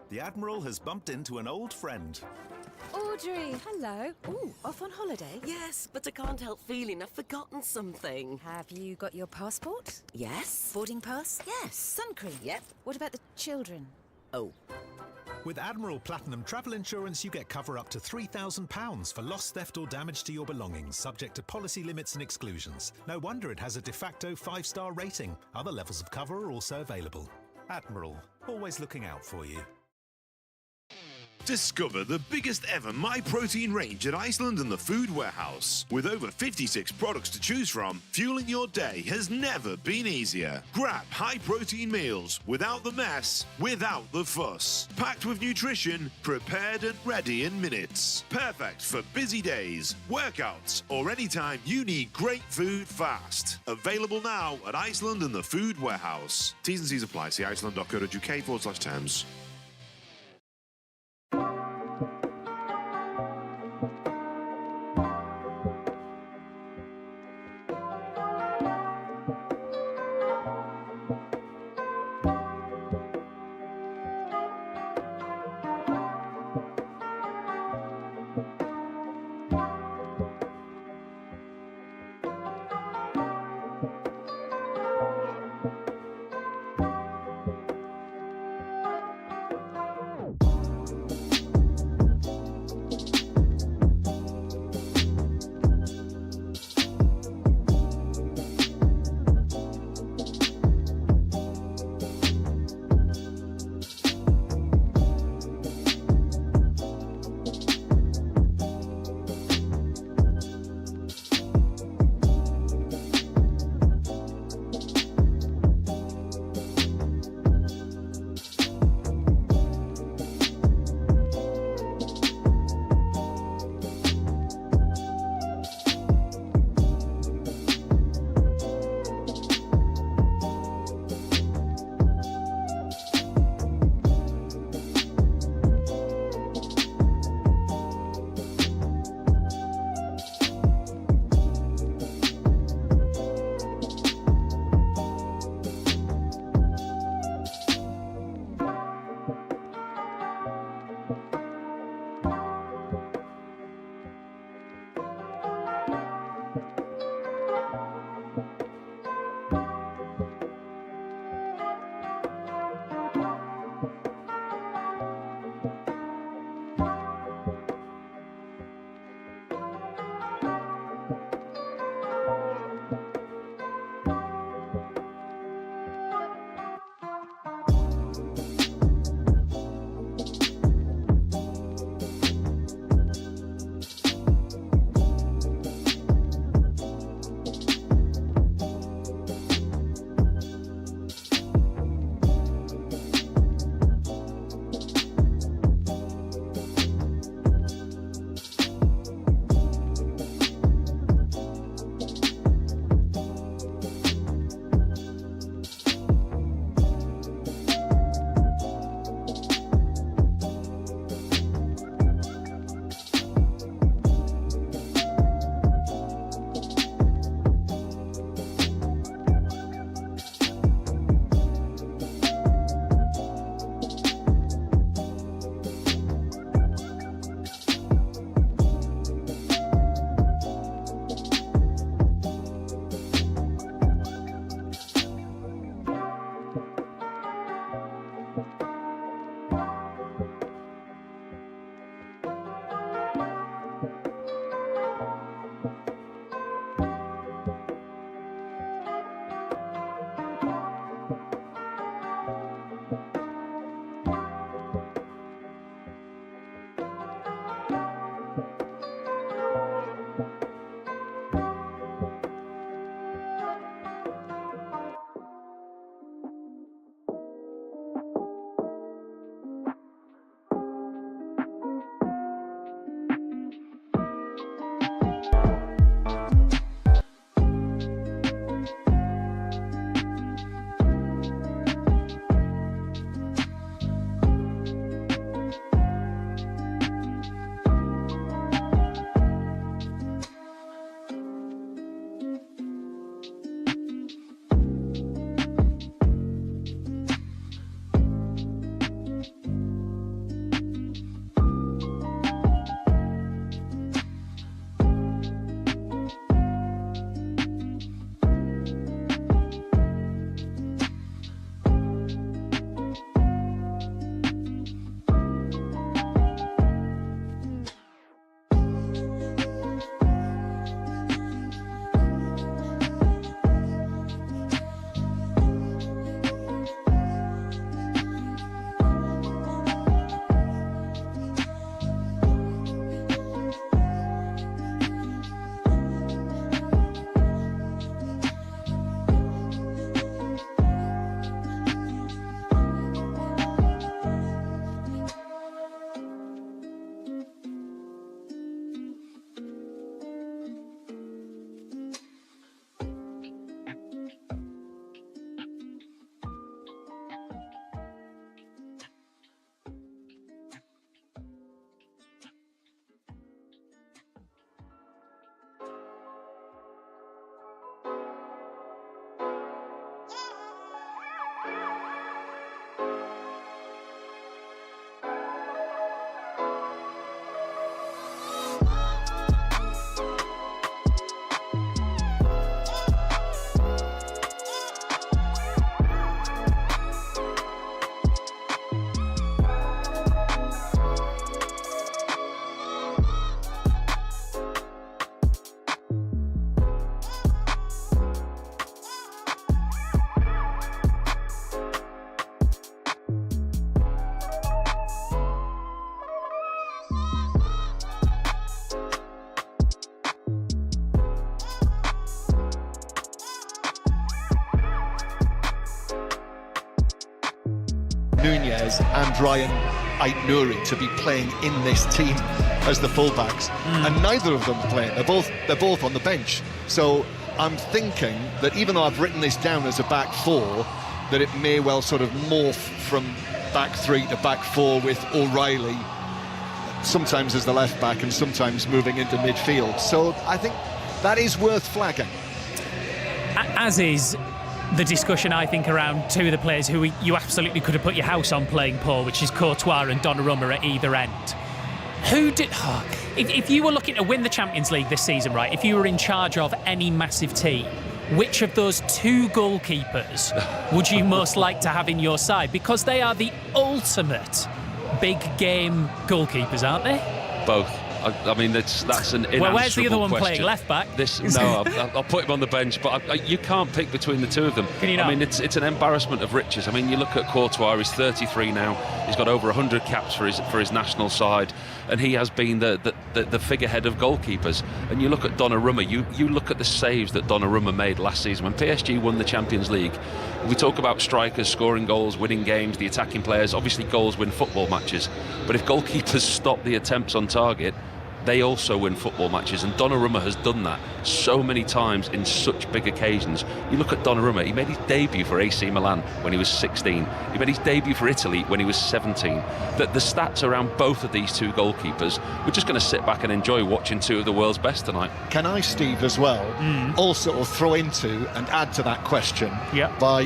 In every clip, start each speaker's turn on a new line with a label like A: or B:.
A: The Admiral has bumped into an old friend.
B: Audrey, hello. Ooh, off on holiday?
C: Yes, but I can't help feeling I've forgotten something.
B: Have you got your passport?
C: Yes?
B: Boarding pass?
C: Yes.
B: Sun cream?
C: Yep.
B: What about the children?
C: Oh.
A: With Admiral Platinum Travel Insurance, you get cover up to £3,000 for loss, theft or damage to your belongings, subject to policy limits and exclusions. No wonder it has a de facto 5-star rating. Other levels of cover are also available. Admiral, always looking out for you.
D: Discover the biggest ever MyProtein range at Iceland and the Food Warehouse. With over 56 products to choose from, fueling your day has never been easier. Grab high-protein meals without the mess, without the fuss. Packed with nutrition, prepared and ready in minutes. Perfect for busy days, workouts, or anytime you need great food fast. Available now at Iceland and the Food Warehouse. T's and C's apply. See iceland.co.uk/terms.
E: Nunez and Ryan Ait-Nouri to be playing in this team as the fullbacks, and neither of them are playing. They're both on the bench. So I'm thinking that even though I've written this down as a back four, that it may well sort of morph from back three to back four, with O'Reilly sometimes as the left back and sometimes moving into midfield. So I think that is worth flagging.
F: As is the discussion, I think, around two of the players who you absolutely could have put your house on playing, Paul, which is Courtois and Donnarumma at either end. If you were looking to win the Champions League this season, right, if you were in charge of any massive team, which of those two goalkeepers would you most like to have in your side? Because they are the ultimate big game goalkeepers, aren't they?
G: Both. I mean, that's an unanswerable
F: Well, where's the other one
G: question.
F: playing? Left back?
G: I'll put him on the bench, but you can't pick between the two of them.
F: Can you not?
G: I mean, it's an embarrassment of riches. I mean, you look at Courtois, he's 33 now. He's got over 100 caps for his national side, and he has been the figurehead of goalkeepers. And you look at Donnarumma, you look at the saves that Donnarumma made last season. When PSG won the Champions League, we talk about strikers scoring goals, winning games, the attacking players. Obviously, goals win football matches. But if goalkeepers stop the attempts on target, they also win football matches, and Donnarumma has done that so many times in such big occasions. You look at Donnarumma, he made his debut for AC Milan when he was 16. He made his debut for Italy when he was 17. The stats around both of these two goalkeepers, we're just going to sit back and enjoy watching two of the world's best tonight.
E: Can I, Steve, as well, also throw into and add to that question by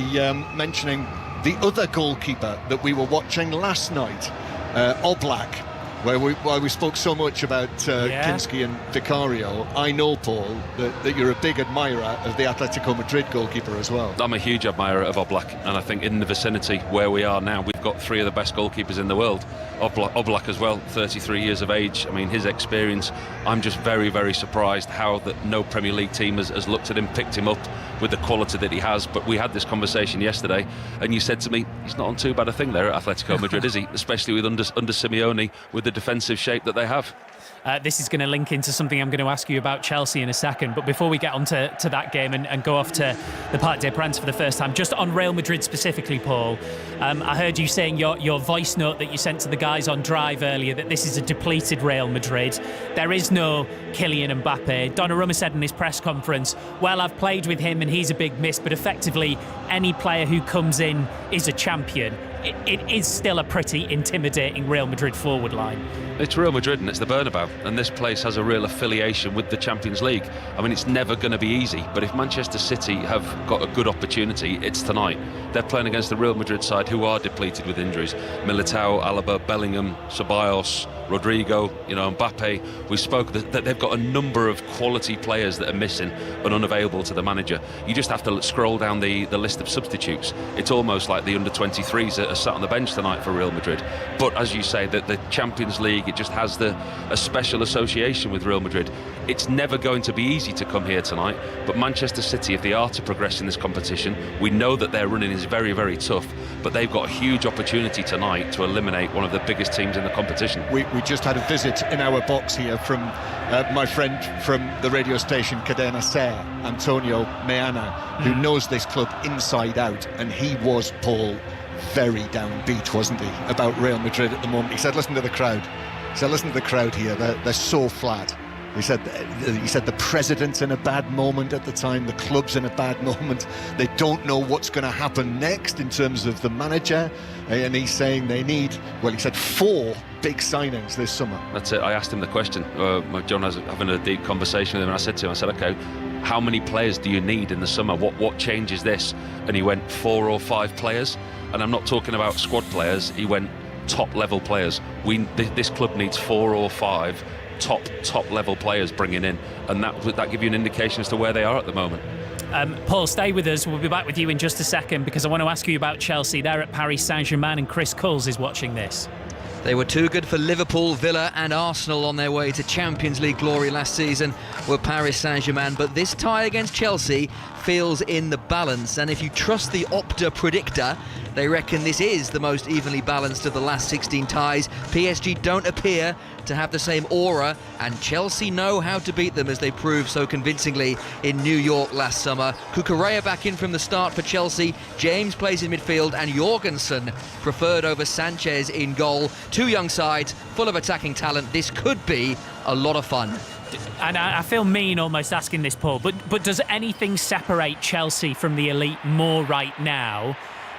E: mentioning the other goalkeeper that we were watching last night, Oblak, where we spoke so much about Kinski and Vicario. I know, Paul, that you're a big admirer of the Atletico Madrid goalkeeper as well.
G: I'm a huge admirer of Oblak, and I think in the vicinity where we are now, we've got three of the best goalkeepers in the world. Oblak as well, 33 years of age. I mean, his experience, I'm just very, very surprised how that no Premier League team has looked at him, picked him up with the quality that he has. But we had this conversation yesterday, and you said to me, he's not on too bad a thing there at Atletico Madrid, is he? Especially with under Simeone, with the defensive shape that they have.
F: This is going to link into something I'm going to ask you about Chelsea in a second, but before we get on to that game and go off to the Parc des Princes for the first time, just on Real Madrid specifically, Paul, I heard you saying your voice note that you sent to the guys on Drive earlier that this is a depleted Real Madrid. There is no Kylian Mbappe. Donnarumma said in his press conference, well, I've played with him and he's a big miss, but effectively any player who comes in is a champion. It is still a pretty intimidating Real Madrid forward line.
G: It's Real Madrid and it's the Bernabeu, and this place has a real affiliation with the Champions League. I mean, it's never going to be easy, but if Manchester City have got a good opportunity, it's tonight. They're playing against the Real Madrid side who are depleted with injuries. Militao, Alaba, Bellingham, Ceballos, Rodrigo, Mbappe. We spoke that they've got a number of quality players that are missing and unavailable to the manager. You just have to scroll down the list of substitutes. It's almost like the under-23s are sat on the bench tonight for Real Madrid. But as you say, that the Champions League, it just has a special association with Real Madrid. It's never going to be easy to come here tonight, but Manchester City, if they are to progress in this competition, we know that their running is very, very tough, but they've got a huge opportunity tonight to eliminate one of the biggest teams in the competition.
E: We just had a visit in our box here from my friend from the radio station Cadena Ser, Antonio Meana, who knows this club inside out, and he was, Paul, very downbeat, wasn't he, about Real Madrid at the moment. He said, listen to the crowd. He said, listen to the crowd here, they're so flat. He said the president's in a bad moment at the time, the club's in a bad moment. They don't know what's going to happen next in terms of the manager. And he's saying they need, he said 4 big signings this summer.
G: That's it. I asked him the question. John was having a deep conversation with him, and I said to him, okay, how many players do you need in the summer? What changes this? And he went 4 or 5 players. And I'm not talking about squad players. He went top level players. This club needs 4 or 5 top level players bringing in, and that give you an indication as to where they are at the moment.
F: Paul, stay with us. We'll be back with you in just a second, because I want to ask you about Chelsea. They're at Paris Saint-Germain, and Chris Coles is watching this.
H: They were too good for Liverpool, Villa and Arsenal on their way to Champions League glory last season with Paris Saint-Germain, but this tie against Chelsea feels in the balance, and if you trust the Opta predictor, They reckon this is the most evenly balanced of the last 16 ties. PSG don't appear to have the same aura, and Chelsea know how to beat them, as they proved so convincingly in New York last summer. Cucurella back in from the start for Chelsea. James plays in midfield, and Jorgensen preferred over Sanchez in goal. Two young sides, full of attacking talent. This could be a lot of fun.
F: And I feel mean almost asking this, Paul, but does anything separate Chelsea from the elite more right now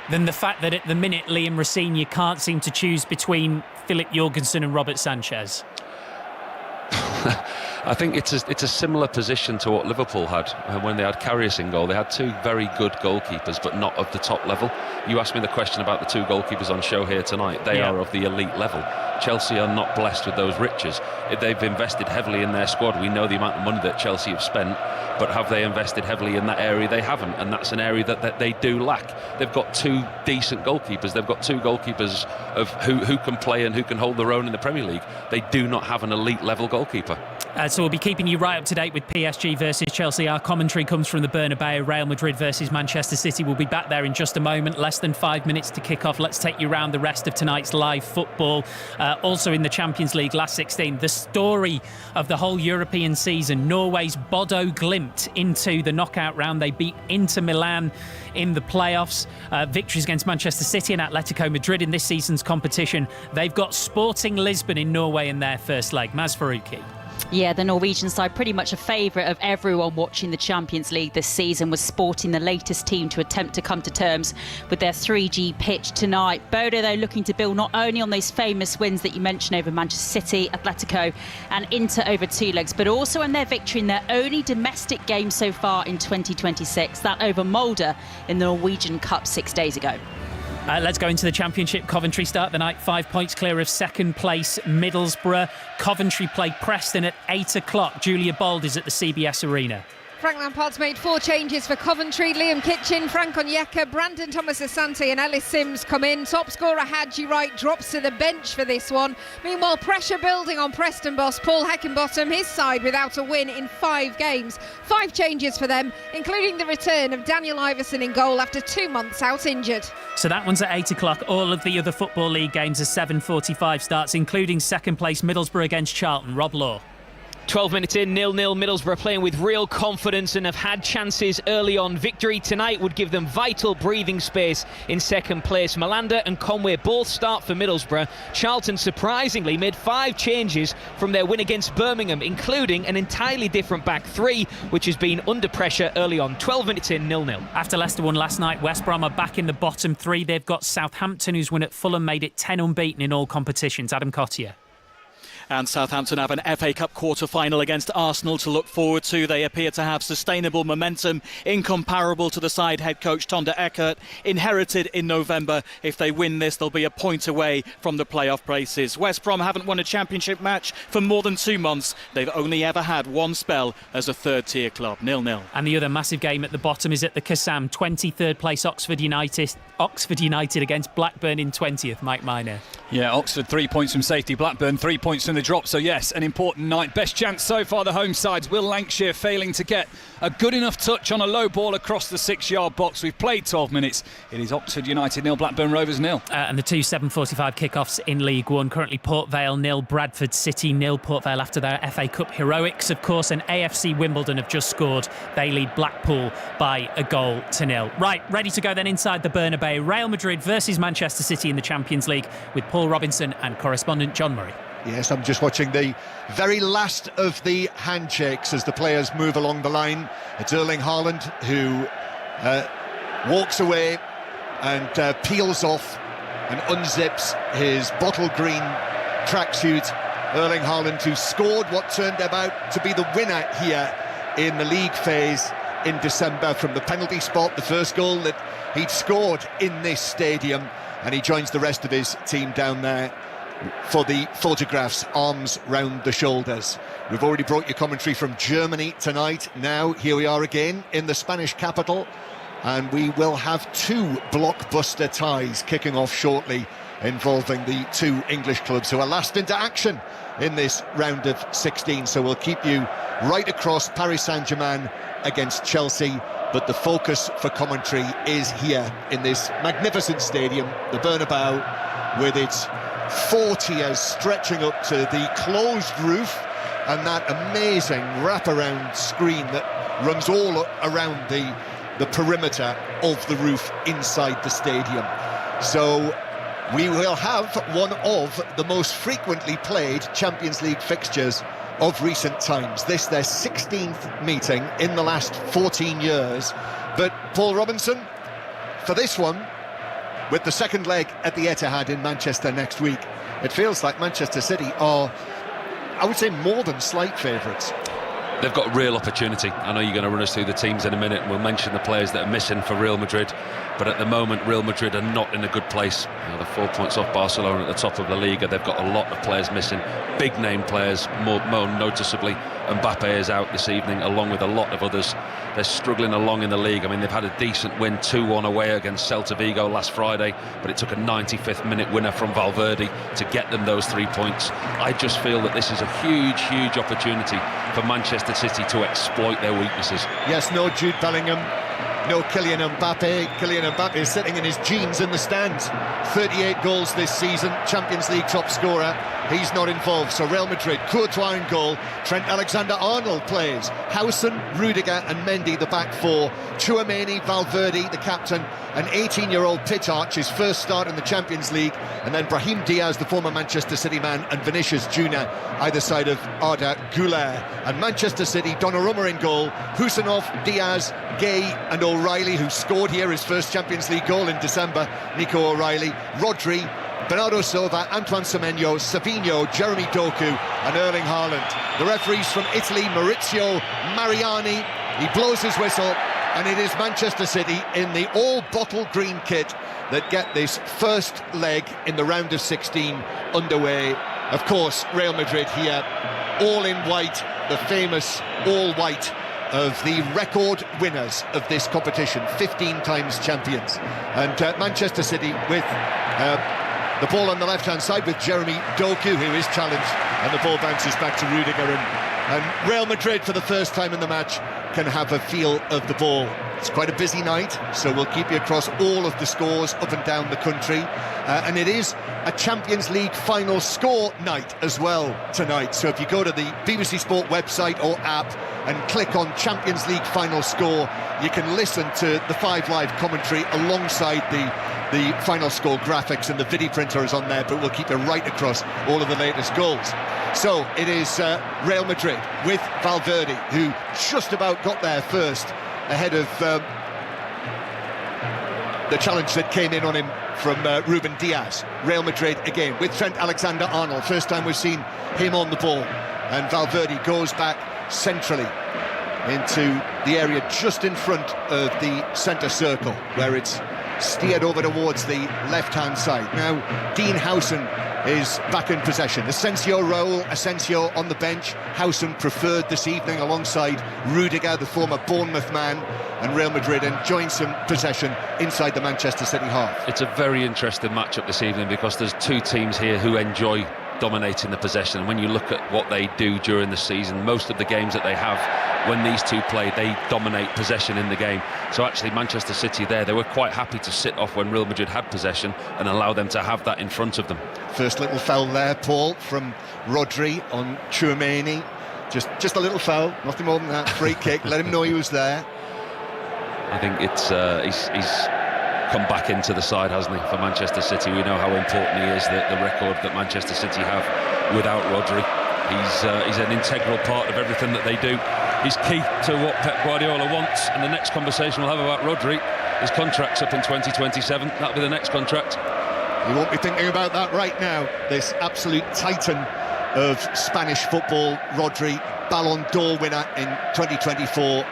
F: than the fact that at the minute Liam Rosenior can't seem to choose between Philip Jorgensen and Robert Sanchez?
G: I think it's a similar position to what Liverpool had when they had Karius in goal. They had two very good goalkeepers, but not of the top level. You asked me the question about the two goalkeepers on show here tonight. They are of the elite level. Chelsea are not blessed with those riches. They've invested heavily in their squad. We know the amount of money that Chelsea have spent, but have they invested heavily in that area? They haven't, and that's an area that they do lack. They've got two decent goalkeepers. They've got two goalkeepers of who can play and who can hold their own in the Premier League. They do not have an elite level goalkeeper.
F: So we'll be keeping you right up to date with PSG versus Chelsea. Our commentary comes from the Bernabeu. Real Madrid versus Manchester City. We'll be back there in just a moment. Less than 5 minutes to kick off. Let's take you around the rest of tonight's live football. Also in the Champions League last 16, the story of the whole European season. Norway's Bodo Glimt into the knockout round. They beat Inter Milan in the playoffs. Victories against Manchester City and Atletico Madrid in this season's competition. They've got Sporting Lisbon in Norway in their first leg. Maz Faruqi.
I: Yeah, the Norwegian side, pretty much a favourite of everyone watching the Champions League this season, was Sporting the latest team to attempt to come to terms with their 3G pitch tonight. Bodo, though, looking to build not only on those famous wins that you mentioned over Manchester City, Atletico and Inter over two legs, but also in their victory in their only domestic game so far in 2026, that over Molde in the Norwegian Cup 6 days ago.
F: Let's go into the Championship. Coventry start the night 5 points clear of second place Middlesbrough. Coventry play Preston at 8 o'clock. Julia Bold is at the CBS Arena.
J: Frank Lampard's made 4 changes for Coventry. Liam Kitchen, Frank Onyeka, Brandon Thomas-Asante and Ellis Sims come in. Top scorer Hadji Wright drops to the bench for this one. Meanwhile, pressure building on Preston boss Paul Heckingbottom, his side without a win in 5 games. 5 changes for them, including the return of Daniel Iverson in goal after 2 months out injured.
F: So that one's at 8 o'clock. All of the other Football League games are 7:45 starts, including second place Middlesbrough against Charlton. Rob Law.
K: 12 minutes in, 0-0. Middlesbrough playing with real confidence and have had chances early on. Victory tonight would give them vital breathing space in second place. Malander and Conway both start for Middlesbrough. Charlton surprisingly made 5 changes from their win against Birmingham, including an entirely different back 3, which has been under pressure early on. 12 minutes in, 0-0.
F: After Leicester won last night, West Brom are back in the bottom 3. They've got Southampton, whose win at Fulham made it 10 unbeaten in all competitions. Adam Cottier.
L: And Southampton have an FA Cup quarter-final against Arsenal to look forward to. They appear to have sustainable momentum, incomparable to the side head coach Tonda Eckert inherited in November. If they win this, they'll be a point away from the playoff places. West Brom haven't won a championship match for more than 2 months. They've only ever had one spell as a third-tier club, 0-0.
F: And the other massive game at the bottom is at the Kassam. 23rd place Oxford United against Blackburn in 20th. Mike Miner.
M: Yeah, Oxford 3 points from safety, Blackburn 3 points from the drop. So yes, an important night. Best chance so far the home sides. Will Lancashire failing to get a good enough touch on a low ball across the 6-yard box. We've played 12 minutes. It is Oxford United 0, Blackburn Rovers 0.
F: And the two 7:45 kickoffs in League One. Currently Port Vale 0, Bradford City 0. Port Vale after their FA Cup heroics, of course, and AFC Wimbledon have just scored. They lead Blackpool by a goal to 0. Right, ready to go then inside the Bernabeu. Real Madrid versus Manchester City in the Champions League with Paul Robinson and correspondent John Murray.
E: Yes, I'm just watching the very last of the handshakes as the players move along the line. It's Erling Haaland who walks away and peels off and unzips his bottle green tracksuit. Erling Haaland, who scored what turned out to be the winner here in the league phase in December from the penalty spot, the first goal that he'd scored in this stadium, and he joins the rest of his team down there for the photographs, arms round the shoulders. We've already brought you commentary from Germany tonight. Now here we are again in the Spanish capital, and we will have 2 blockbuster ties kicking off shortly involving the two English clubs who are last into action in this round of 16. So we'll keep you right across Paris Saint-Germain against Chelsea, but the focus for commentary is here in this magnificent stadium, the Bernabeu, with its 4 tiers stretching up to the closed roof and that amazing wraparound screen that runs all around the perimeter of the roof inside the stadium. So we will have one of the most frequently played Champions League fixtures of recent times. This their 16th meeting in the last 14 years. But Paul Robinson, for this one, with the second leg at the Etihad in Manchester next week, it feels like Manchester City are, I would say, more than slight favourites.
G: They've got real opportunity. I know you're going to run us through the teams in a minute, and we'll mention the players that are missing for Real Madrid, but at the moment Real Madrid are not in a good place. They're 4 points off Barcelona at the top of La Liga. They've got a lot of players missing, big name players, more noticeably Mbappe is out this evening, along with a lot of others. They're struggling along in the league. I mean, they've had a decent win 2-1 away against Celta Vigo last Friday, but it took a 95th minute winner from Valverde to get them those 3 points. I just feel that this is a huge opportunity for Manchester City to exploit their weaknesses.
E: Yes, no Jude Bellingham, no Kylian Mbappe. Kylian Mbappe is sitting in his jeans in the stands. 38 goals this season, Champions League top scorer. He's not involved, so Real Madrid, Courtois in goal, Trent Alexander-Arnold plays, Howson, Rudiger and Mendy the back four, Tchouaméni, Valverde the captain, an 18-year-old Pittard, his first start in the Champions League, and then Brahim Diaz, the former Manchester City man, and Vinicius Junior either side of Arda Güler. And Manchester City, Donnarumma in goal, Husanov, Diaz, Gay and O'Reilly, who scored here his first Champions League goal in December, Nico O'Reilly, Rodri, Bernardo Silva, Antoine Semenyo, Savinho, Jeremy Doku and Erling Haaland. The referees from Italy, Maurizio Mariani, he blows his whistle, and it is Manchester City in the all-bottle green kit that get this first leg in the round of 16 underway. Of course, Real Madrid here, all in white, the famous all white of the record winners of this competition, 15 times champions. And Manchester City with the ball on the left-hand side with Jeremy Doku, who is challenged, and the ball bounces back to Rudiger, and Real Madrid, for the first time in the match, can have a feel of the ball. It's quite a busy night, so we'll keep you across all of the scores up and down the country, and it is a Champions League final score night as well tonight. So if you go to the BBC Sport website or app and click on Champions League final score, you can listen to the 5 Live commentary alongside the final score graphics, and the video printer is on there, but we'll keep you right across all of the latest goals. So it is Real Madrid with Valverde, who just about got there first ahead of the challenge that came in on him from Ruben Diaz. Real Madrid again with Trent Alexander-Arnold, first time we've seen him on the ball, and Valverde goes back centrally into the area just in front of the centre circle, where it's steered over towards the left-hand side. Now Dean Howson is back in possession. Raúl Asensio on the bench. Howson preferred this evening alongside Rudiger, the former Bournemouth man, and Real Madrid enjoying some possession inside the Manchester City half.
G: It's a very interesting matchup this evening, because there's two teams here who enjoy dominating the possession. And when you look at what they do during the season, most of the games that they have, when these two play, they dominate possession in the game. So actually Manchester City there, they were quite happy to sit off when Real Madrid had possession and allow them to have that in front of them.
E: First little foul there, Paul, from Rodri on Tchouaméni. Just a little foul, nothing more than that. Free kick, let him know he was there.
G: I think it's he's come back into the side, hasn't he, for Manchester City. We know how important he is, the record that Manchester City have without Rodri. He's an integral part of everything that they do. He's key to what Pep Guardiola wants, and the next conversation we'll have about Rodri, his contract's up in 2027. That'll be the next contract.
E: You won't be thinking about that right now. This absolute titan of Spanish football, Rodri, Ballon d'Or winner in 2024,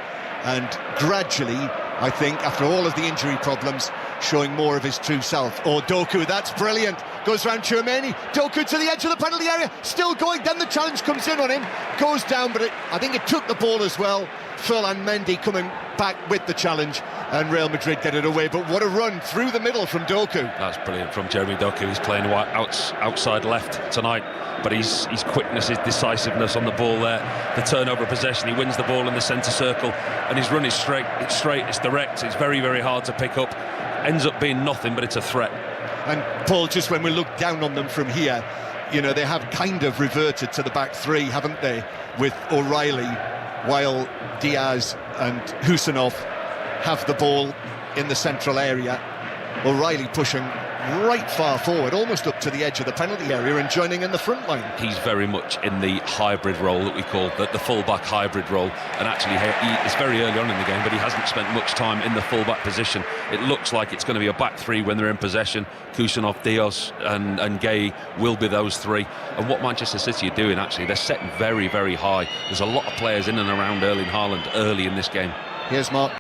E: and gradually, I think, after all of the injury problems, showing more of his true self. Oh, Doku, that's brilliant. Goes round Tchouaméni. Doku to the edge of the penalty area, still going. Then the challenge comes in on him, goes down, but I think it took the ball as well. Ferland Mendy coming back with the challenge, and Real Madrid get it away. But what a run through the middle from Doku.
G: That's brilliant from Jeremy Doku. He's playing outside left tonight, but his quickness, his decisiveness on the ball there, the turnover of possession, he wins the ball in the centre circle, and his run is straight, it's direct, it's very, very hard to pick up. Ends up being nothing, but it's a threat.
E: And Paul, just when we look down on them from here, you know, they have kind of reverted to the back three, haven't they, with O'Reilly, while Diaz and Husanov have the ball in the central area. O'Reilly pushing right far forward, almost up to the edge of the penalty area, and joining in the front line.
G: He's very much in the hybrid role that we call the full-back hybrid role, and actually it's very early on in the game, but he hasn't spent much time in the full-back position. It looks like it's going to be a back three when they're in possession. Kusanov, Diaz and Gay will be those three. And what Manchester City are doing, actually, they're setting very, very high. There's a lot of players in and around Erling Haaland early in this game.
E: Here's Mark